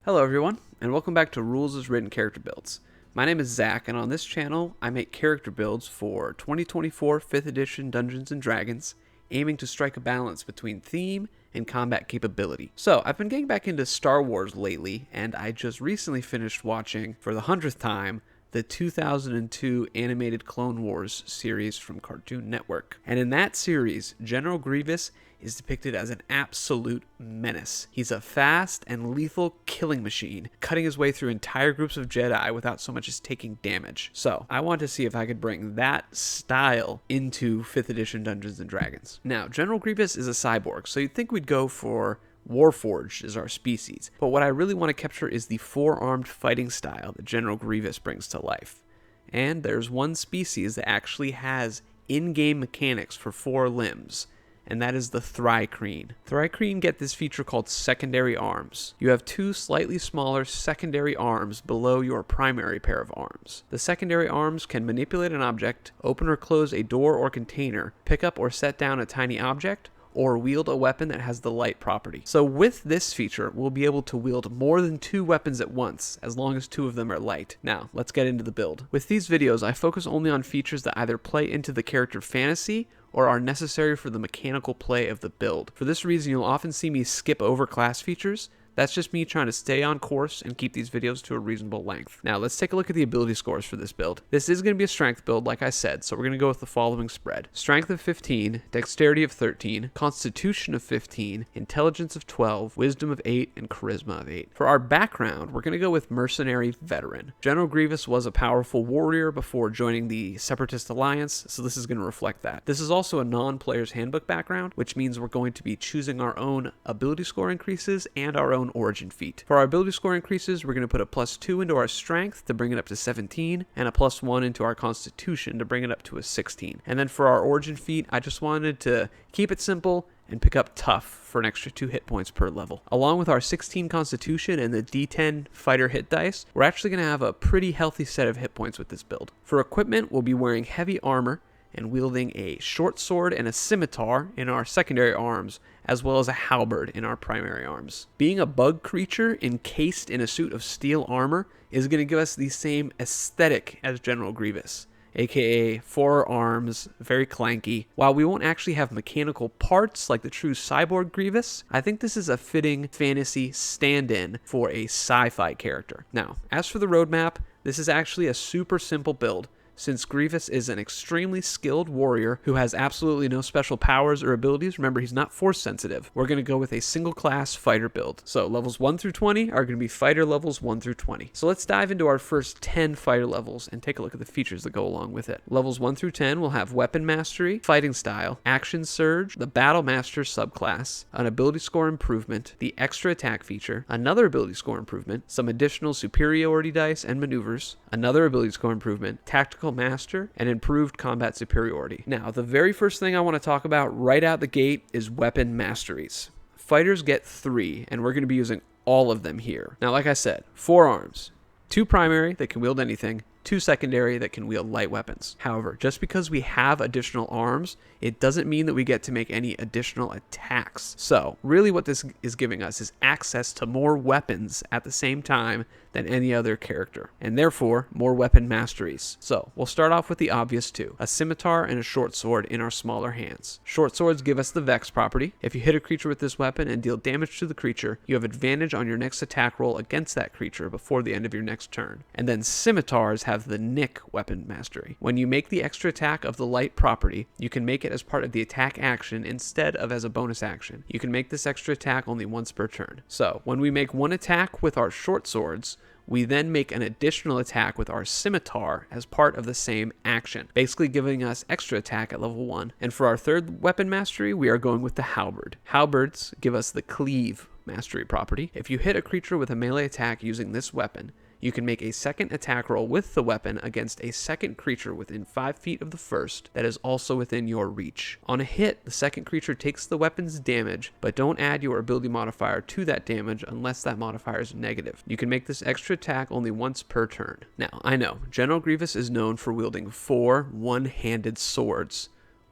Hello everyone, and welcome back to Rules as Written Character Builds. My name is Zach, and on this channel, I make character builds for 2024 5th edition Dungeons & Dragons, aiming to strike a balance between theme and combat capability. So, I've been getting back into Star Wars lately, and I just recently finished watching, for the 100th time, the 2002 animated Clone Wars series from Cartoon Network. And in that series, General Grievous is depicted as an absolute menace. He's a fast and lethal killing machine, cutting his way through entire groups of Jedi without so much as taking damage. So, I wanted to see if I could bring that style into 5th edition Dungeons & Dragons. Now, General Grievous is a cyborg, so you'd think we'd go for Warforged as our species, but what I really want to capture is the four-armed fighting style that General Grievous brings to life. And there's one species that actually has in-game mechanics for 4 limbs, and that is the Thri-Kreen. Thri-Kreen get this feature called secondary arms. You have 2 slightly smaller secondary arms below your primary pair of arms. The secondary arms can manipulate an object, open or close a door or container, pick up or set down a tiny object, or wield a weapon that has the light property. So with this feature, we'll be able to wield more than 2 weapons at once, as long as 2 of them are light. Now, let's get into the build. With these videos, I focus only on features that either play into the character fantasy or are necessary for the mechanical play of the build. For this reason, you'll often see me skip over class features. That's just me trying to stay on course and keep these videos to a reasonable length. Now, let's take a look at the ability scores for this build. This is going to be a strength build, like I said, so we're going to go with the following spread. Strength of 15, Dexterity of 13, Constitution of 15, Intelligence of 12, Wisdom of 8, and Charisma of 8. For our background, we're going to go with Mercenary Veteran. General Grievous was a powerful warrior before joining the Separatist Alliance, so this is going to reflect that. This is also a non-player's handbook background, which means we're going to be choosing our own ability score increases and our own origin feat. For our ability score increases, we're going to put a +2 into our strength to bring it up to 17, and a +1 into our constitution to bring it up to a 16. And then for our origin feat, I just wanted to keep it simple and pick up tough for an extra 2 hit points per level. Along with our 16 constitution and the D10 fighter hit dice, we're actually going to have a pretty healthy set of hit points with this build. For equipment, we'll be wearing heavy armor and wielding a short sword and a scimitar in our secondary arms, as well as a halberd in our primary arms. Being a bug creature encased in a suit of steel armor is going to give us the same aesthetic as General Grievous, aka 4 arms, very clanky. While we won't actually have mechanical parts like the true cyborg Grievous, I think this is a fitting fantasy stand-in for a sci-fi character. Now, as for the roadmap, this is actually a super simple build. Since Grievous is an extremely skilled warrior who has absolutely no special powers or abilities, remember he's not force sensitive, we're going to go with a single class fighter build. So levels 1 through 20 are going to be fighter levels 1 through 20. So let's dive into our first 10 fighter levels and take a look at the features that go along with it. Levels 1 through 10 will have weapon mastery, fighting style, action surge, the Battlemaster subclass, an ability score improvement, the extra attack feature, another ability score improvement, some additional superiority dice and maneuvers, another ability score improvement, tactical master, and improved combat superiority. Now, the very first thing I want to talk about right out the gate is weapon masteries. Fighters get 3, and we're going to be using all of them here. Now, like I said, 4 arms, 2 primary that can wield anything, 2 secondary that can wield light weapons. However, just because we have additional arms, it doesn't mean that we get to make any additional attacks. So, really what this is giving us is access to more weapons at the same time than any other character, and therefore, more weapon masteries. So, we'll start off with the obvious 2, a scimitar and a short sword in our smaller hands. Short swords give us the Vex property. If you hit a creature with this weapon and deal damage to the creature, you have advantage on your next attack roll against that creature before the end of your next turn. And then scimitars have the Nick weapon mastery. When you make the extra attack of the light property, you can make it as part of the attack action instead of as a bonus action. You can make this extra attack only once per turn. So, when we make one attack with our short swords, we then make an additional attack with our scimitar as part of the same action, basically giving us extra attack at level 1. And for our third weapon mastery, we are going with the halberd. Halberds give us the cleave mastery property. If you hit a creature with a melee attack using this weapon, you can make a second attack roll with the weapon against a second creature within 5 feet of the first that is also within your reach. On a hit, the second creature takes the weapon's damage, but don't add your ability modifier to that damage unless that modifier is negative. You can make this extra attack only once per turn. Now, I know, General Grievous is known for wielding 4 one-handed swords,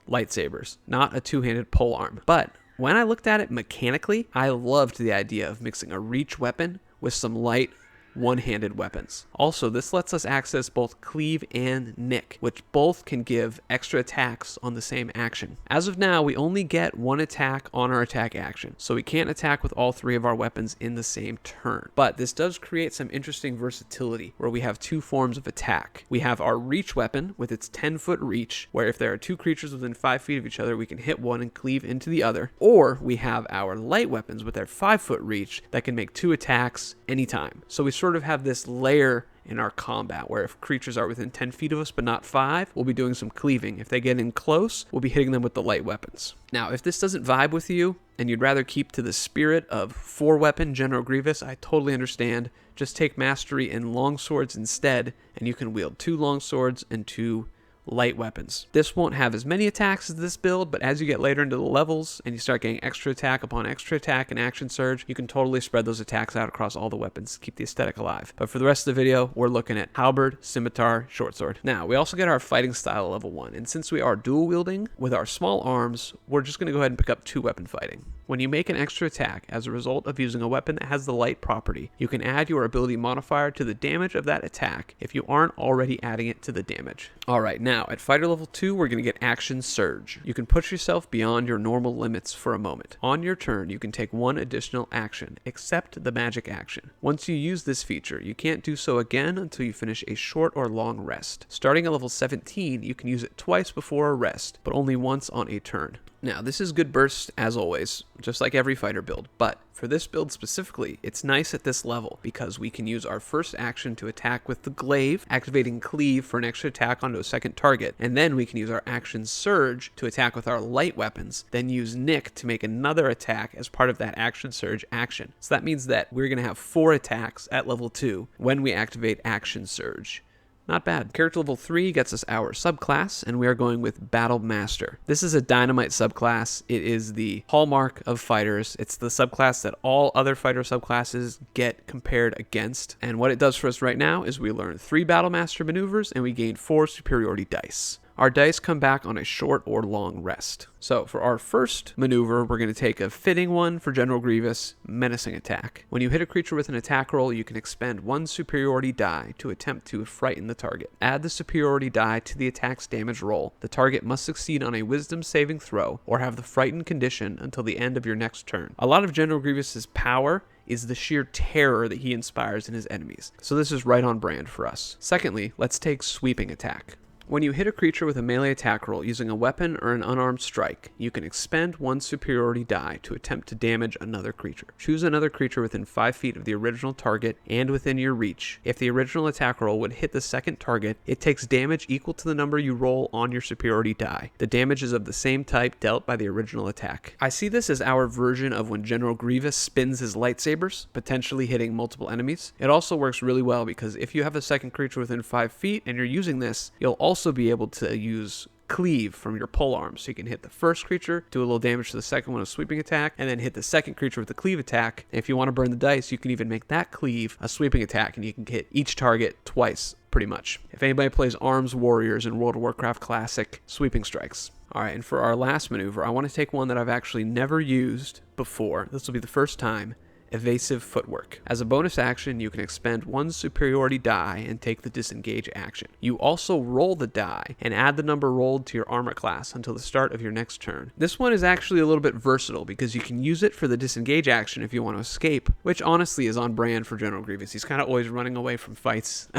lightsabers, not a 2-handed polearm, but when I looked at it mechanically, I loved the idea of mixing a reach weapon with some light one-handed weapons. Also, this lets us access both cleave and nick, which both can give extra attacks on the same action. As of now, we only get one attack on our attack action, so we can't attack with all three of our weapons in the same turn. But this does create some interesting versatility, where we have two forms of attack. We have our reach weapon with its 10-foot reach, where if there are two creatures within 5 feet of each other, we can hit one and cleave into the other. Or we have our light weapons with their 5-foot reach that can make 2 attacks anytime. So we sort of have this layer in our combat where if creatures are within 10 feet of us but not 5, we'll be doing some cleaving. If they get in close, we'll be hitting them with the light weapons. Now, if this doesn't vibe with you and you'd rather keep to the spirit of 4-weapon General Grievous, I totally understand. Just take mastery in longswords instead, and you can wield 2 longswords and 2 light weapons. This won't have as many attacks as this build, but as you get later into the levels and you start getting extra attack upon extra attack and action surge, you can totally spread those attacks out across all the weapons, keep the aesthetic alive. But for the rest of the video, we're looking at halberd, scimitar, short sword. Now, we also get our fighting style at level 1, and since we are dual wielding with our small arms, we're just going to go ahead and pick up 2-weapon fighting. When you make an extra attack as a result of using a weapon that has the light property, you can add your ability modifier to the damage of that attack if you aren't already adding it to the damage. Alright, now at fighter level 2, we're going to get action surge. You can push yourself beyond your normal limits for a moment. On your turn, you can take 1 additional action, except the magic action. Once you use this feature, you can't do so again until you finish a short or long rest. Starting at level 17, you can use it twice before a rest, but only once on a turn. Now, this is good burst as always, just like every fighter build, but for this build specifically, it's nice at this level because we can use our first action to attack with the glaive, activating cleave for an extra attack onto a second target, and then we can use our action surge to attack with our light weapons, then use nick to make another attack as part of that action surge action. So that means that we're going to have 4 attacks at level 2 when we activate action surge. Not bad. Character level 3 gets us our subclass, and we are going with Battlemaster. This is a dynamite subclass. It is the hallmark of fighters. It's the subclass that all other fighter subclasses get compared against. And what it does for us right now is we learn 3 Battlemaster maneuvers, and we gain 4 superiority dice. Our dice come back on a short or long rest. So for our first maneuver, we're going to take a fitting one for General Grievous, menacing attack. When you hit a creature with an attack roll, you can expend 1 superiority die to attempt to frighten the target. Add the superiority die to the attack's damage roll. The target must succeed on a wisdom saving throw or have the frightened condition until the end of your next turn. A lot of General Grievous's power is the sheer terror that he inspires in his enemies. So this is right on brand for us. Secondly, let's take sweeping attack. When you hit a creature with a melee attack roll using a weapon or an unarmed strike, you can expend 1 superiority die to attempt to damage another creature. Choose another creature within 5 feet of the original target and within your reach. If the original attack roll would hit the second target, it takes damage equal to the number you roll on your superiority die. The damage is of the same type dealt by the original attack. I see this as our version of when General Grievous spins his lightsabers, potentially hitting multiple enemies. It also works really well because if you have a second creature within 5 feet and you're using this, you'll also be able to use cleave from your pole arm, so you can hit the first creature, do a little damage to the second one, a sweeping attack, and then hit the second creature with the cleave attack. And if you want to burn the dice, you can even make that cleave a sweeping attack, and you can hit each target twice, pretty much. If anybody plays Arms Warriors in World of Warcraft Classic, sweeping strikes. Alright, and for our last maneuver, I want to take one that I've actually never used before. This will be the first time. Evasive footwork. As a bonus action, you can expend 1 superiority die and take the disengage action. You also roll the die and add the number rolled to your armor class until the start of your next turn. This one is actually a little bit versatile because you can use it for the disengage action if you want to escape, which honestly is on brand for General Grievous. He's kind of always running away from fights.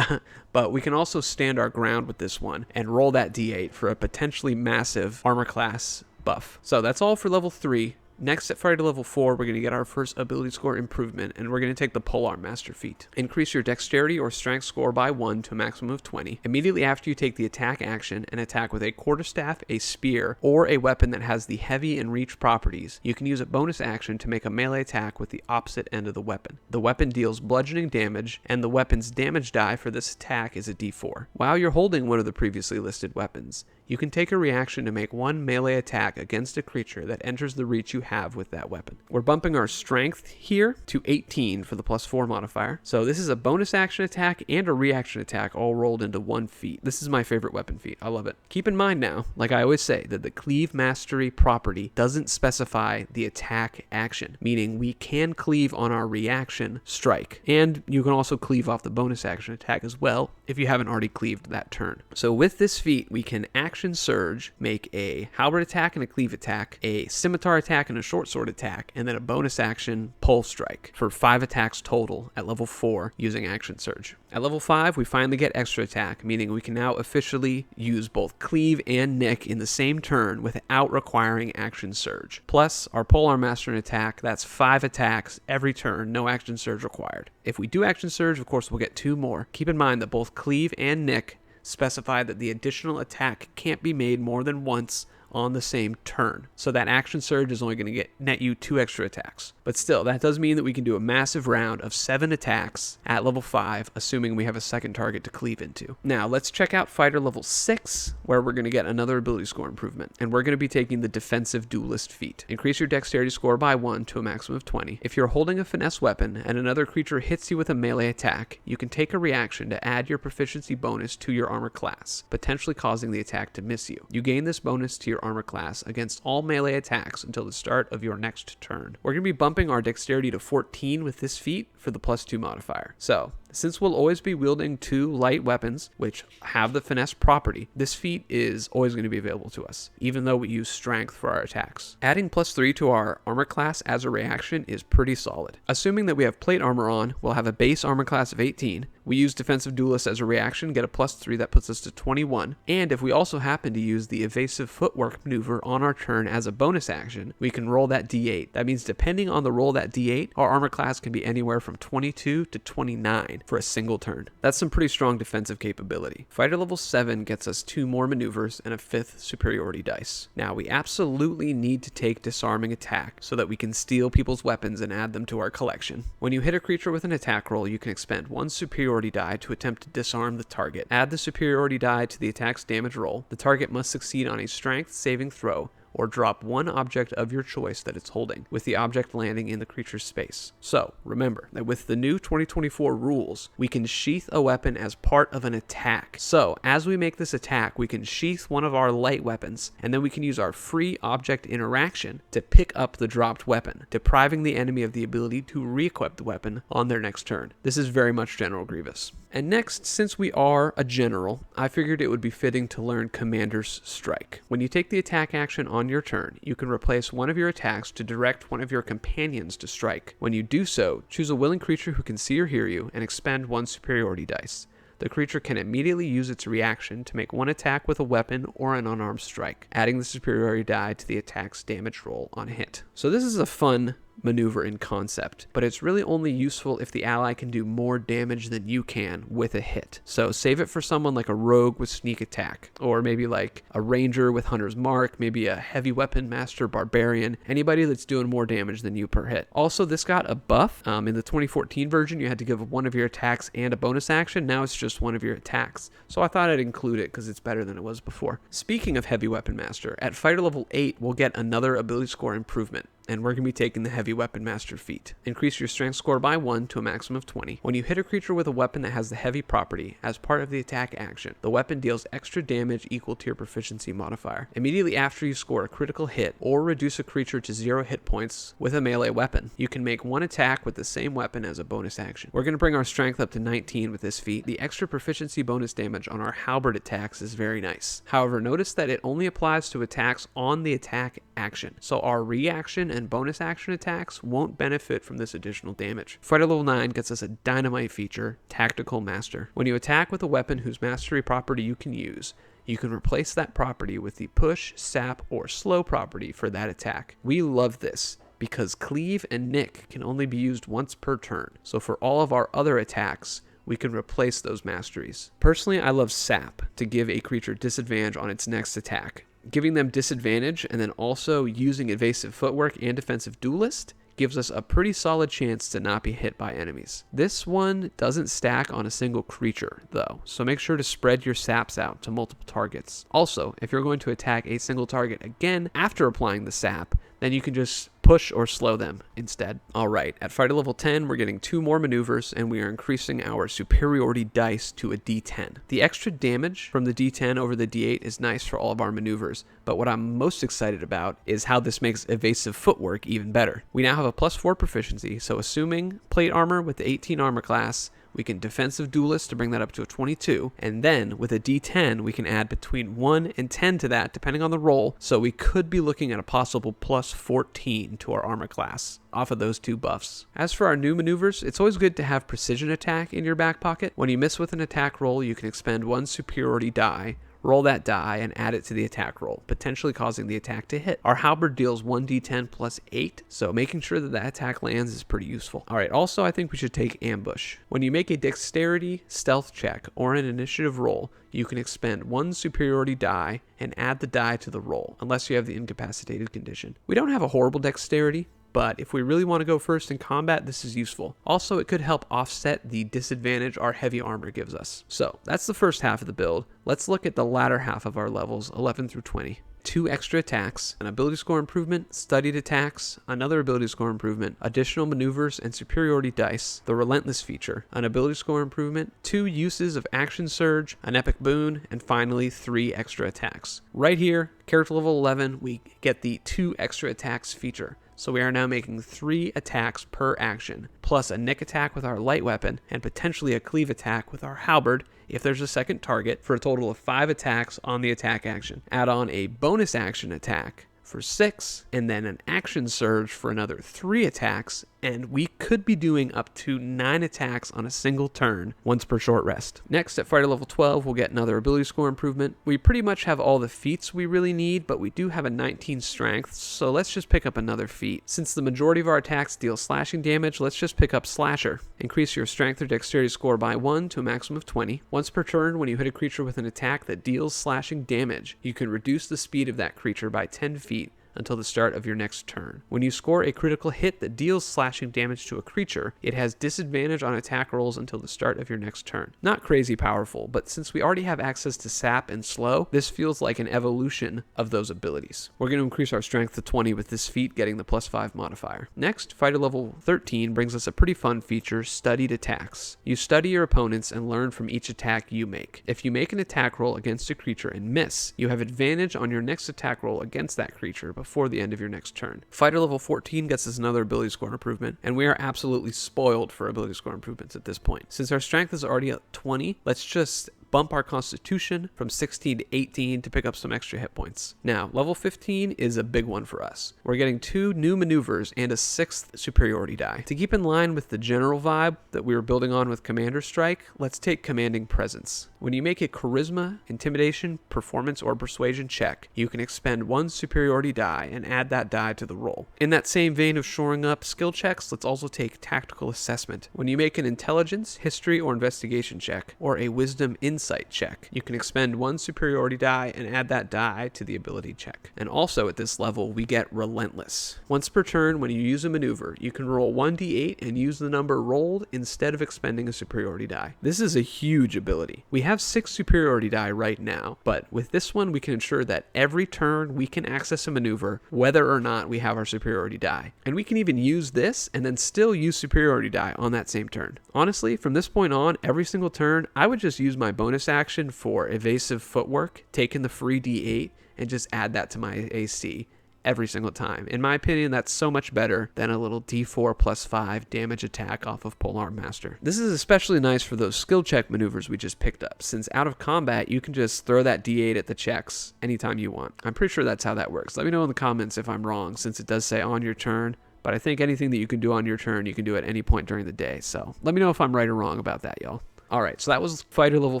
But we can also stand our ground with this one and roll that d8 for a potentially massive armor class buff. So that's all for level 3. Next, at fighter level 4, we're going to get our first ability score improvement, and we're going to take the Polearm Master feat. Increase your dexterity or strength score by 1 to a maximum of 20. Immediately after you take the attack action and attack with a quarterstaff, a spear, or a weapon that has the heavy and reach properties, you can use a bonus action to make a melee attack with the opposite end of the weapon. The weapon deals bludgeoning damage, and the weapon's damage die for this attack is a d4. While you're holding one of the previously listed weapons, you can take a reaction to make one melee attack against a creature that enters the reach you have with that weapon. We're bumping our strength here to 18 for the +4 modifier. So this is a bonus action attack and a reaction attack all rolled into one feat. This is my favorite weapon feat. I love it. Keep in mind now, like I always say, that the cleave mastery property doesn't specify the attack action, meaning we can cleave on our reaction strike, and you can also cleave off the bonus action attack as well if you haven't already cleaved that turn. So with this feat, we can action surge, make a halberd attack and a cleave attack, a scimitar attack and a short sword attack, and then a bonus action pole strike for 5 attacks total at level 4 using action surge. At level 5, we finally get extra attack, meaning we can now officially use both cleave and nick in the same turn without requiring action surge. Plus, our polearm master and attack, that's 5 attacks every turn, no action surge required. If we do action surge, of course, we'll get 2 more. Keep in mind that both cleave and nick specify that the additional attack can't be made more than once on the same turn. So that action surge is only going to net you 2 extra attacks. But still, that does mean that we can do a massive round of 7 attacks at level 5, assuming we have a second target to cleave into. Now, let's check out fighter level 6, where we're going to get another ability score improvement. And we're going to be taking the defensive duelist feat. Increase your dexterity score by 1 to a maximum of 20. If you're holding a finesse weapon and another creature hits you with a melee attack, you can take a reaction to add your proficiency bonus to your armor class, potentially causing the attack to miss you. You gain this bonus to your armor class against all melee attacks until the start of your next turn. We're going to be bumping our dexterity to 14 with this feat for the +2 modifier. So, since we'll always be wielding 2 light weapons, which have the finesse property, this feat is always going to be available to us, even though we use strength for our attacks. Adding +3 to our armor class as a reaction is pretty solid. Assuming that we have plate armor on, we'll have a base armor class of 18. We use defensive duelist as a reaction, get a +3, that puts us to 21. And if we also happen to use the evasive footwork maneuver on our turn as a bonus action, we can roll that d8. That means depending on the roll of that d8, our armor class can be anywhere from 22 to 29 for a single turn. That's some pretty strong defensive capability. Fighter level 7 gets us 2 more maneuvers and a 5th superiority dice. Now, we absolutely need to take disarming attack so that we can steal people's weapons and add them to our collection. When you hit a creature with an attack roll, you can expend 1 superiority die to attempt to disarm the target. Add the superiority die to the attack's damage roll. The target must succeed on a strength saving throw or drop 1 object of your choice that it's holding, with the object landing in the creature's space. So, remember that with the new 2024 rules, we can sheath a weapon as part of an attack. So, as we make this attack, we can sheath one of our light weapons, and then we can use our free object interaction to pick up the dropped weapon, depriving the enemy of the ability to re-equip the weapon on their next turn. This is very much General Grievous. And next, since we are a general, I figured it would be fitting to learn Commander's Strike. When you take the attack action on your turn, you can replace one of your attacks to direct one of your companions to strike. When you do so, choose a willing creature who can see or hear you and expend 1 superiority dice. The creature can immediately use its reaction to make 1 attack with a weapon or an unarmed strike, adding the superiority die to the attack's damage roll on hit. So this is a fun maneuver in concept, but it's really only useful if the ally can do more damage than you can with a hit. So save it for someone like a rogue with sneak attack, or maybe like a ranger with hunter's mark, maybe a heavy weapon master barbarian, anybody that's doing more damage than you per hit. Also, this got a buff. In the 2014 version, you had to give 1 of your attacks and a bonus action. Now it's just 1 of your attacks. So I thought I'd include it because it's better than it was before. Speaking of heavy weapon master, at fighter level 8, we'll get another ability score improvement, and we're going to be taking the heavy weapon master feat. Increase your strength score by 1 to a maximum of 20. When you hit a creature with a weapon that has the heavy property, as part of the attack action, the weapon deals extra damage equal to your proficiency modifier. Immediately after you score a critical hit, or reduce a creature to 0 hit points with a melee weapon, you can make 1 attack with the same weapon as a bonus action. We're going to bring our strength up to 19 with this feat. The extra proficiency bonus damage on our halberd attacks is very nice. However, notice that it only applies to attacks on the attack action, so our reaction and bonus action attacks won't benefit from this additional damage. Fighter level 9 gets us a dynamite feature, Tactical Master. When you attack with a weapon whose mastery property you can use, you can replace that property with the push, sap, or slow property for that attack. We love this because cleave and nick can only be used once per turn, so for all of our other attacks, we can replace those masteries. Personally, I love sap to give a creature disadvantage on its next attack. Giving them disadvantage and then also using evasive footwork and defensive duelist gives us a pretty solid chance to not be hit by enemies. This one doesn't stack on a single creature though, so make sure to spread your saps out to multiple targets. Also, if you're going to attack a single target again after applying the sap, then you can just push or slow them instead. Alright, at fighter level 10, we're getting 2 more maneuvers and we are increasing our superiority dice to a d10. The extra damage from the d10 over the d8 is nice for all of our maneuvers, but what I'm most excited about is how this makes evasive footwork even better. We now have a +4 proficiency, so assuming plate armor with the 18 armor class, we can defensive duelist to bring that up to a 22, and then with a d10 we can add between 1 and 10 to that depending on the roll, so we could be looking at a possible +14 to our armor class off of those 2 buffs. As for our new maneuvers, it's always good to have precision attack in your back pocket. When you miss with an attack roll, you can expend 1 superiority die, roll that die, and add it to the attack roll, potentially causing the attack to hit. Our halberd deals 1d10 plus 8, so making sure that that attack lands is pretty useful. Alright, also I think we should take ambush. When you make a dexterity, stealth check, or an initiative roll, you can expend 1 superiority die and add the die to the roll, unless you have the incapacitated condition. We don't have a horrible dexterity, but if we really want to go first in combat, this is useful. Also, it could help offset the disadvantage our heavy armor gives us. So that's the first half of the build. Let's look at the latter half of our levels, 11 through 20. 2 extra attacks, an ability score improvement, studied attacks, another ability score improvement, additional maneuvers and superiority dice, the relentless feature, an ability score improvement, 2 uses of action surge, an epic boon, and finally 3 extra attacks. Right here, character level 11, we get the 2 extra attacks feature. So we are now making 3 attacks per action, plus a nick attack with our light weapon, and potentially a cleave attack with our halberd if there's a second target, for a total of 5 attacks on the attack action. Add on a bonus action attack for 6, and then an action surge for another 3 attacks, and we could be doing up to 9 attacks on a single turn, once per short rest. Next, at fighter level 12, we'll get another ability score improvement. We pretty much have all the feats we really need, but we do have a 19 strength, so let's just pick up another feat. Since the majority of our attacks deal slashing damage, let's just pick up Slasher. Increase your strength or dexterity score by 1 to a maximum of 20. Once per turn, when you hit a creature with an attack that deals slashing damage, you can reduce the speed of that creature by 10 feet until the start of your next turn. When you score a critical hit that deals slashing damage to a creature, it has disadvantage on attack rolls until the start of your next turn. Not crazy powerful, but since we already have access to sap and slow, this feels like an evolution of those abilities. We're going to increase our strength to 20 with this feat getting the +5 modifier. Next, fighter level 13 brings us a pretty fun feature, studied attacks. You study your opponents and learn from each attack you make. If you make an attack roll against a creature and miss, you have advantage on your next attack roll against that creature before the end of your next turn. Fighter level 14 gets us another ability score improvement, and we are absolutely spoiled for ability score improvements at this point. Since our strength is already at 20, let's just bump our constitution from 16 to 18 to pick up some extra hit points. Now, level 15 is a big one for us. We're getting 2 new maneuvers and a 6th superiority die. To keep in line with the general vibe that we were building on with Commander Strike, let's take Commanding Presence. When you make a charisma, intimidation, performance, or persuasion check, you can expend 1 superiority die and add that die to the roll. In that same vein of shoring up skill checks, let's also take tactical assessment. When you make an intelligence, history, or investigation check, or a wisdom insight check, you can expend 1 superiority die and add that die to the ability check. And also at this level, we get relentless. Once per turn, when you use a maneuver, you can roll 1d8 and use the number rolled instead of expending a superiority die. This is a huge ability. We have 6 superiority die right now, but with this one, we can ensure that every turn we can access a maneuver, whether or not we have our superiority die. And we can even use this and then still use superiority die on that same turn. Honestly, from this point on, every single turn, I would just use my bonus action for evasive footwork, take in the free d8, and just add that to my AC every single time. In my opinion, that's so much better than a little d4 plus 5 damage attack off of Polearm Master. This is especially nice for those skill check maneuvers we just picked up, since out of combat, you can just throw that d8 at the checks anytime you want. I'm pretty sure that's how that works. Let me know in the comments if I'm wrong, since it does say on your turn, but I think anything that you can do on your turn, you can do at any point during the day. So let me know if I'm right or wrong about that, y'all. Alright, so that was fighter level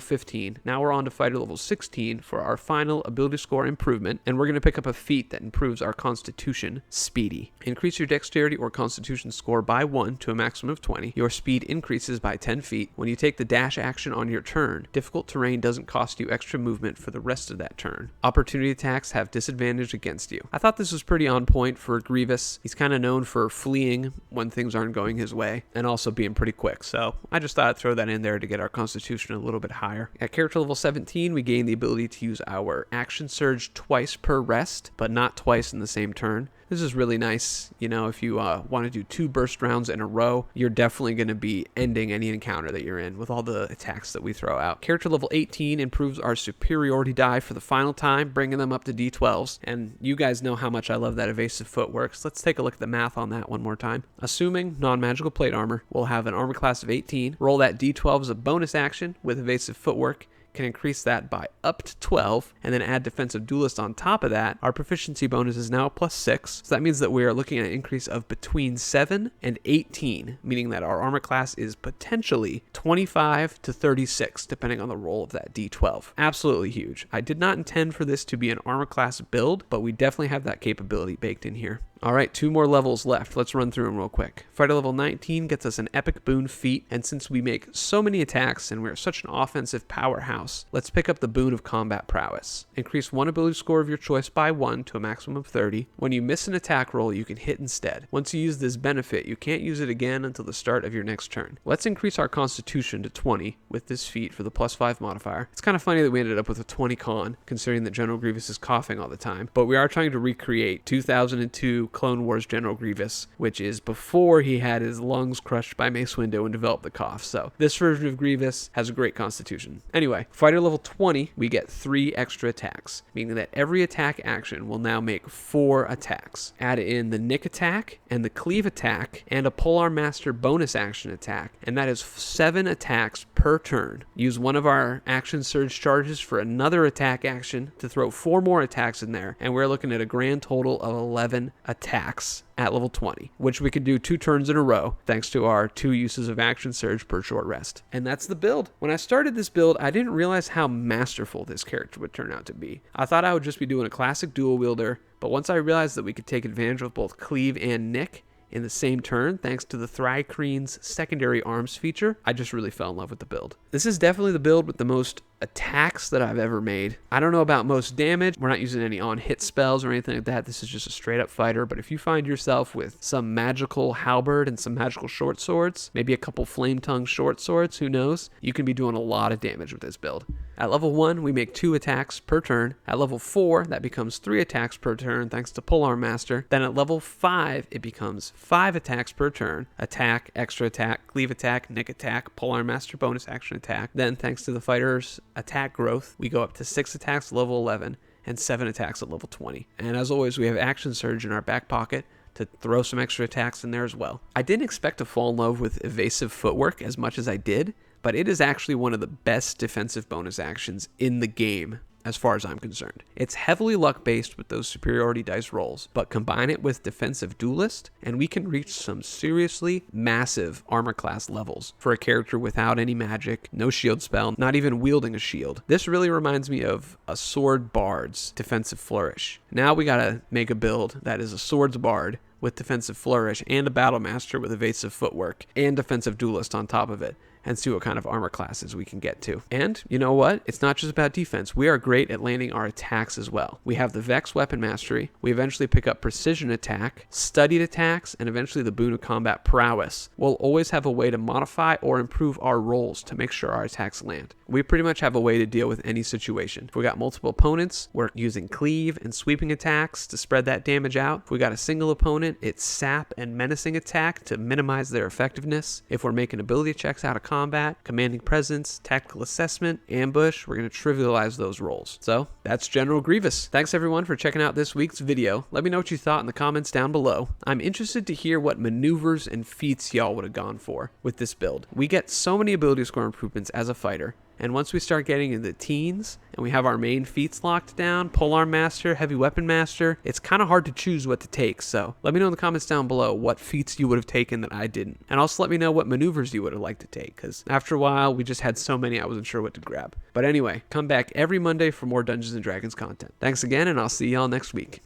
15. Now we're on to fighter level 16 for our final ability score improvement, and we're going to pick up a feat that improves our constitution, speedy. Increase your dexterity or constitution score by 1 to a maximum of 20. Your speed increases by 10 feet. When you take the dash action on your turn, difficult terrain doesn't cost you extra movement for the rest of that turn. Opportunity attacks have disadvantage against you. I thought this was pretty on point for Grievous. He's kind of known for fleeing when things aren't going his way, and also being pretty quick, so I just thought I'd throw that in there to get our constitution a little bit higher. At character level 17, we gain the ability to use our action surge twice per rest, but not twice in the same turn. This is really nice. You know, if you want to do 2 burst rounds in a row, you're definitely going to be ending any encounter that you're in with all the attacks that we throw out. Character level 18 improves our superiority die for the final time, bringing them up to D12s. And you guys know how much I love that evasive footwork, so let's take a look at the math on that one more time. Assuming non-magical plate armor, we'll have an armor class of 18. Roll that D12 as a bonus action with evasive footwork. Can increase that by up to 12, and then add defensive duelist on top of that. Our proficiency bonus is now +6, so that means that we are looking at an increase of between 7 and 18, meaning that our armor class is potentially 25 to 36, depending on the roll of that D12. Absolutely huge. I did not intend for this to be an armor class build, but we definitely have that capability baked in here. Alright, 2 more levels left. Let's run through them real quick. Fighter level 19 gets us an epic boon feat, and since we make so many attacks and we're such an offensive powerhouse, let's pick up the boon of combat prowess. Increase one ability score of your choice by 1 to a maximum of 30. When you miss an attack roll, you can hit instead. Once you use this benefit, you can't use it again until the start of your next turn. Let's increase our constitution to 20 with this feat for the +5 modifier. It's kind of funny that we ended up with a 20 con, considering that General Grievous is coughing all the time, but we are trying to recreate 2002 Clone Wars General Grievous, which is before he had his lungs crushed by Mace Windu and developed the cough. So this version of Grievous has a great constitution. Anyway, fighter level 20, we get 3 extra attacks, meaning that every attack action will now make 4 attacks. Add in the nick attack and the cleave attack and a polearm master bonus action attack, and that is 7 attacks per turn. Use one of our action surge charges for another attack action to throw 4 more attacks in there, and we're looking at a grand total of 11 attacks at level 20, which we could do 2 turns in a row thanks to our 2 uses of action surge per short rest. And that's the build. When I started this build, I didn't realize how masterful this character would turn out to be. I thought I would just be doing a classic dual wielder, but once I realized that we could take advantage of both cleave and nick in the same turn, thanks to the Thri-Kreen's secondary arms feature, I just really fell in love with the build. This is definitely the build with the most attacks that I've ever made. I don't know about most damage. We're not using any on-hit spells or anything like that. This is just a straight-up fighter, but if you find yourself with some magical halberd and some magical short swords, maybe a couple flame-tongue short swords, who knows, you can be doing a lot of damage with this build. At level 1, we make 2 attacks per turn. At level 4, that becomes 3 attacks per turn thanks to Polearm Master. Then at level 5, it becomes 5 attacks per turn. Attack, extra attack, cleave attack, nick attack, Polearm Master bonus action attack. Then thanks to the fighter's attack growth, we go up to 6 attacks at level 11 and 7 attacks at level 20. And as always, we have action surge in our back pocket to throw some extra attacks in there as well. I didn't expect to fall in love with evasive footwork as much as I did, but it is actually one of the best defensive bonus actions in the game as far as I'm concerned. It's heavily luck-based with those superiority dice rolls, but combine it with defensive duelist, and we can reach some seriously massive armor class levels for a character without any magic, no shield spell, not even wielding a shield. This really reminds me of a sword bard's defensive flourish. Now we gotta make a build that is a swords bard with defensive flourish and a battlemaster with evasive footwork and defensive duelist on top of it, and see what kind of armor classes we can get to. And you know what? It's not just about defense. We are great at landing our attacks as well. We have the Vex weapon mastery. We eventually pick up precision attack, studied attacks, and eventually the boon of combat prowess. We'll always have a way to modify or improve our rolls to make sure our attacks land. We pretty much have a way to deal with any situation. If we got multiple opponents, we're using cleave and sweeping attacks to spread that damage out. If we got a single opponent, it's sap and menacing attack to minimize their effectiveness. If we're making ability checks out of combat, commanding presence, tactical assessment, ambush, we're going to trivialize those rolls. So that's General Grievous. Thanks everyone for checking out this week's video. Let me know what you thought in the comments down below. I'm interested to hear what maneuvers and feats y'all would have gone for with this build. We get so many ability score improvements as a fighter, And once we start getting into the teens and we have our main feats locked down, polearm master, heavy weapon master, it's kind of hard to choose what to take. So let me know in the comments down below what feats you would have taken that I didn't. And also let me know what maneuvers you would have liked to take, because after a while we just had so many I wasn't sure what to grab. But anyway, come back every Monday for more Dungeons & Dragons content. Thanks again, and I'll see y'all next week.